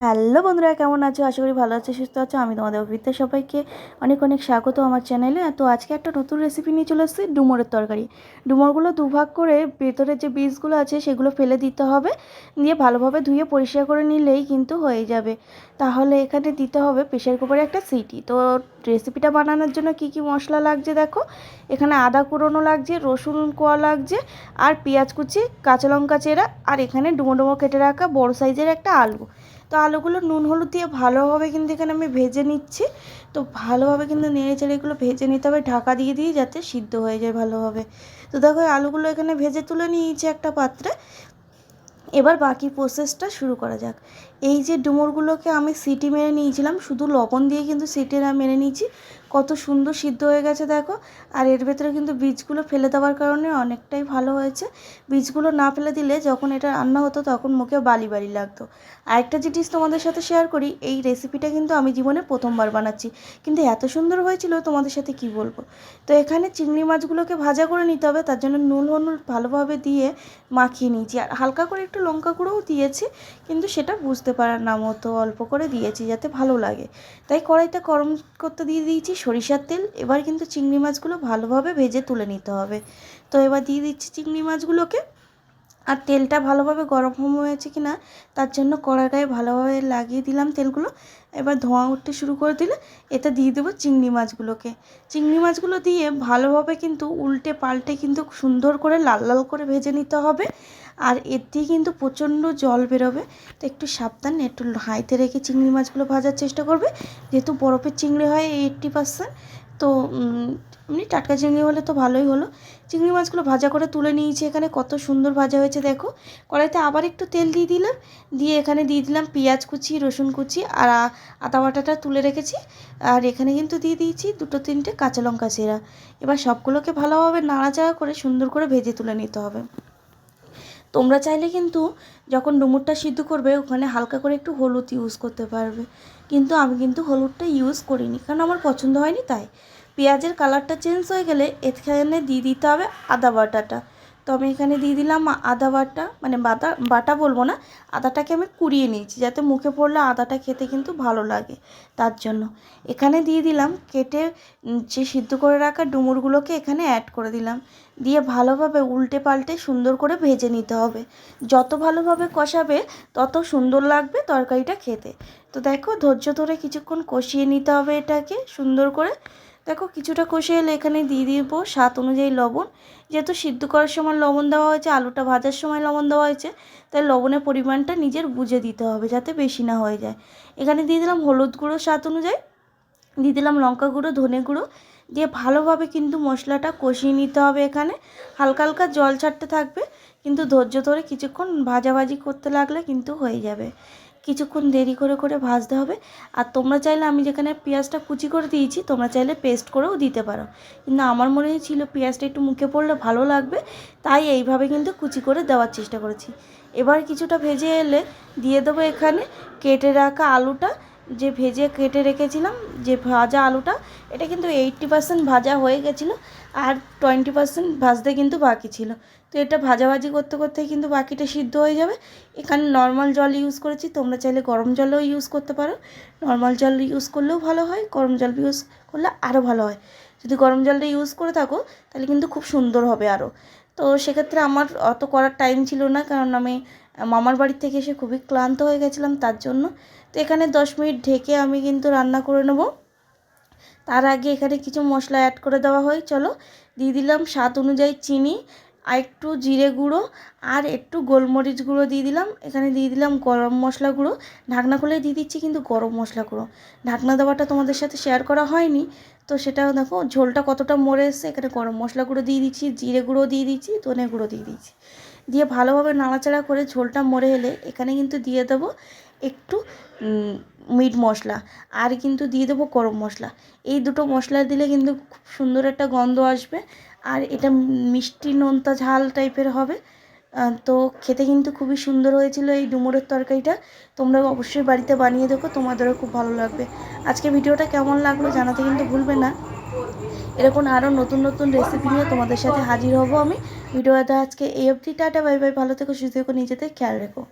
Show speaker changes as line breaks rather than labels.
Hello বন্ধুরা, কেমন আছো? আশা করি ভালো আছো, সুস্থ আছো। আমি তোমাদের অভিতে সবাইকে অনেক অনেক স্বাগত আমার চ্যানেলে। তো আজকে একটা নতুন রেসিপি নিয়ে চলে এসেছি, ডুমুরের তরকারি। ডুমুরগুলো দুভাগ করে ভেতরে যে বীজগুলো আছে সেগুলো ফেলে দিতে হবে, দিয়ে ভালোভাবে ধুয়ে পরিষ্কার করে নিলেই কিন্তু হয়ে যাবে। তাহলে এখানে দিতে হবে প্রেশার কুকারে একটা সিটি। তো রেসিপিটা বানানোর জন্য কি কি মশলা লাগছে দেখো। এখানে আদা কুড়োনো লাগছে, রসুন কোয়া লাগছে, আর পেঁয়াজ কুচি, কাঁচা লঙ্কা চেরা, আর এখানে ডুমো ডুমো কেটে রাখা বড় সাইজের একটা আলু। তো আলুগুলো নুন হলুদ দিয়ে ভালোভাবে কিন্তু এখানে আমি ভেজে নিচ্ছি। তো ভালোভাবে কিন্তু নেড়ে চেড়ে এগুলো ভেজে নিতে হবে, ঢাকা দিয়ে দিয়ে, যাতে সিদ্ধ হয়ে যায় ভালোভাবে। তো দেখো আলুগুলো এখানে ভেজে তুলে নিয়েছি একটা পাত্রে। এবার বাকি প্রসেসটা শুরু করা যাক। এই যে ডুমুরগুলোকে আমি সিটি মেরে নিয়েছিলাম, শুধু লবণ দিয়ে কিন্তু সিটিটা মেরে নিয়েছি। কত সুন্দর সিদ্ধ হয়ে গেছে দেখো। আর এর ভেতরে কিন্তু বীজগুলো ফেলে দেওয়ার কারণে অনেকটাই ভালো হয়েছে। বীজগুলো না ফেলে দিলে যখন এটা রান্না হতো তখন মুখে বালি বালি লাগতো। আরেকটা জিনিস তোমাদের সাথে শেয়ার করি, এই রেসিপিটা কিন্তু আমি জীবনে প্রথমবার বানাচ্ছি, কিন্তু এত সুন্দর হয়েছিল তোমাদের সাথে কি বলবো। তো এখানে চিংড়ি মাছগুলোকে ভাজা করে নিতে হবে, তার জন্য নুন হলুদ ভালোভাবে দিয়ে মাখিয়ে নিয়েছি। আর হালকা করে একটু লঙ্কা গুঁড়োও দিয়েছি, কিন্তু সেটা বুঝতে পারার না মতো অল্প করে দিয়েছি যাতে ভালো লাগে। তাই কড়াইটা গরম করতে দিয়ে দিয়েছি সরিষার তেল। এবার কিন্তু চিংড়ি মাছগুলো ভালোভাবে ভেজে তুলে নিতে হবে। তো এবার দিয়ে দিচ্ছি চিংড়ি মাছগুলোকে। আর তেলটা ভালোভাবে গরম হয়েছে কি না তার জন্য কড়ার গায়ে ভালোভাবে লাগিয়ে দিলাম তেলগুলো। এবার ধোঁয়া উঠতে শুরু করে দিলে এতে দিয়ে দেবো চিংড়ি মাছগুলোকে। চিংড়ি মাছগুলো দিয়ে ভালোভাবে কিন্তু উল্টে পাল্টে কিন্তু সুন্দর করে লাল লাল করে ভেজে নিতে হবে। আর এর দিয়ে কিন্তু প্রচণ্ড জল বেরোবে, তো একটু সাবধানে একটু হাইতে রেখে চিংড়ি মাছগুলো ভাজার চেষ্টা করবে। যেহেতু বরফের চিংড়ি হয় 80%, তো এমনি টাটকা চিংড়ি হলে তো ভালোই হলো। চিংড়ি মাছগুলো ভাজা করে তুলে নিয়েছি, এখানে কত সুন্দর ভাজা হয়েছে দেখো। কড়াইতে আবার একটু তেল দিয়ে দিলাম, দিয়ে এখানে দিয়ে দিলাম পেঁয়াজ কুচি, রসুন কুচি, আর আদা বাটাটা তুলে রেখেছি। আর এখানে কিন্তু দিয়ে দিয়েছি 2-3টে কাঁচা লঙ্কা চেরা। এবার সবগুলোকে ভালোভাবে নাড়াচাড়া করে সুন্দর করে ভেজে তুলে নিতে হবে। তোমরা চাইলে কিন্তু যখন ডুমুরটা সিদ্ধ করবে ওখানে হালকা করে একটু হলুদ ইউজ করতে পারবে, কিন্তু আমি কিন্তু হলুদটা ইউজ করিনি, কারণ আমার পছন্দ হয়নি। তাই পেঁয়াজের কালারটা চেঞ্জ হয়ে গেলে এখানে দিয়ে দিতে হবে আদা বাটাটা। তো আমি এখানে দিয়ে দিলাম আদা বাটা, মানে বাটা বাটা বলবো না, আদাটাকে আমি কুড়িয়ে নিয়েছি যাতে মুখে পড়লে আদাটা খেতে কিন্তু ভালো লাগে, তার জন্য। এখানে দিয়ে দিলাম কেটে যে সিদ্ধ করে রাখা ডুমুরগুলোকে এখানে অ্যাড করে দিলাম, দিয়ে ভালোভাবে উল্টে পাল্টে সুন্দর করে ভেজে নিতে হবে। যত ভালোভাবে কষাবে তত সুন্দর লাগবে তরকারিটা খেতে। তো দেখো ধৈর্য ধরে কিছুক্ষণ কষিয়ে নিতে হবে এটাকে সুন্দর করে। দেখো কিছুটা কষিয়ে এলে এখানে দিয়ে দিব স্বাদ অনুযায়ী লবণ। যেহেতু সিদ্ধ করার সময় লবণ দেওয়া হয়েছে, আলুটা ভাজার সময় লবণ দেওয়া হয়েছে, তাই লবণের পরিমাণটা নিজের বুঝে দিতে হবে যাতে বেশি না হয়ে যায়। এখানে দিয়ে দিলাম হলুদ গুঁড়ো স্বাদ অনুযায়ী, দিয়ে দিলাম লঙ্কা গুঁড়ো, ধনে গুঁড়ো, দিয়ে ভালোভাবে কিন্তু মশলাটা কষিয়ে নিতে হবে। এখানে হালকা হালকা জল ছাড়তে থাকবে, কিন্তু ধৈর্য ধরে কিছুক্ষণ ভাজাভাজি করতে লাগলে কিন্তু হয়ে যাবে। কিছুক্ষণ দেরি করে করে ভাজতে হবে। আর তোমরা চাইলে, আমি যেখানে পেঁয়াজটা কুচি করে দিয়েছি, তোমরা চাইলে পেস্ট করেও দিতে পারো, কিন্তু আমার মনে ছিল পেঁয়াজটা একটু মুখে পড়লে ভালো লাগবে, তাই এইভাবে কিন্তু কুচি করে দেওয়ার চেষ্টা করেছি। এবার কিছুটা ভেজে এলে দিয়ে দেবো এখানে কেটে রাখা আলুটা, যে ভেজে কেটে রেখেছিলাম যে ভাজা আলুটা। এটা কিন্তু 80% ভাজা হয়ে গেছিলো, আর 20% ভাজতে কিন্তু বাকি ছিল। তো এটা ভাজাভাজি করতে করতে কিন্তু বাকিটা সিদ্ধ হয়ে যাবে। এখানে নর্মাল জল ইউজ করেছি, তোমরা চাইলে গরম জলও ইউজ করতে পারো। নর্মাল জল ইউজ করলেও ভালো হয়, গরম জল ইউজ করলে আরও ভালো হয়। যদি গরম জলটা ইউজ করে থাকো তাহলে কিন্তু খুব সুন্দর হবে আরও। তো সেক্ষেত্রে আমার অত করার টাইম ছিল না, কারণ আমি মামার বাড়ি থেকে এসে খুবই ক্লান্ত হয়ে গেছিলাম, তার জন্য। তো এখানে 10 মিনিট ঢেকে আমি কিন্তু রান্না করে নেব। তার আগে এখানে কিছু মশলা অ্যাড করে দেওয়া হয়, চলো। দিয়ে দিলাম স্বাদ অনুযায়ী চিনি, আর একটু জিরে গুঁড়ো, আর একটু গোলমরিচ গুঁড়ো দিয়ে দিলাম। এখানে দিয়ে দিলাম গরম মশলা গুঁড়ো, ঢাকনা খুলে দিয়ে দিচ্ছি কিন্তু গরম মশলা গুঁড়ো। ঢাকনা দেওয়াটা তোমাদের সাথে শেয়ার করা হয়নি, তো সেটাও দেখো ঝোলটা কতটা মরে এসছে। এখানে গরম মশলা গুঁড়ো দিয়ে দিচ্ছি, জিরে গুঁড়ো দিয়ে দিচ্ছি, ধনে গুঁড়ো দিয়ে দিচ্ছি, দিয়ে ভালোভাবে নাড়াচাড়া করে ঝোলটা মরে এলে এখানে কিন্তু দিয়ে দেবো একটু মিট মশলা, আর কিন্তু দিয়ে দেবো গরম মশলা। এই দুটো মশলা দিলে কিন্তু খুব সুন্দর একটা গন্ধ আসবে, আর এটা মিষ্টি নোনতা ঝাল টাইপের হবে। তো খেতে কিন্তু খুবই সুন্দর হয়েছিল এই ডুমুরের তরকারিটা। তোমরা অবশ্যই বাড়িতে বানিয়ে দেখো, তোমাদেরও খুব ভালো লাগবে। আজকে ভিডিওটা কেমন লাগলো জানাতে কিন্তু ভুলবে না। এরকম আরও নতুন নতুন রেসিপি নিয়ে তোমাদের সাথে হাজির হব আমি। ভিডিওটা আজকে এই অবধি, টাটা বাই বাই, ভালো থেকো, সুস্থ থেকো, নিজেদের খেয়াল রেখো।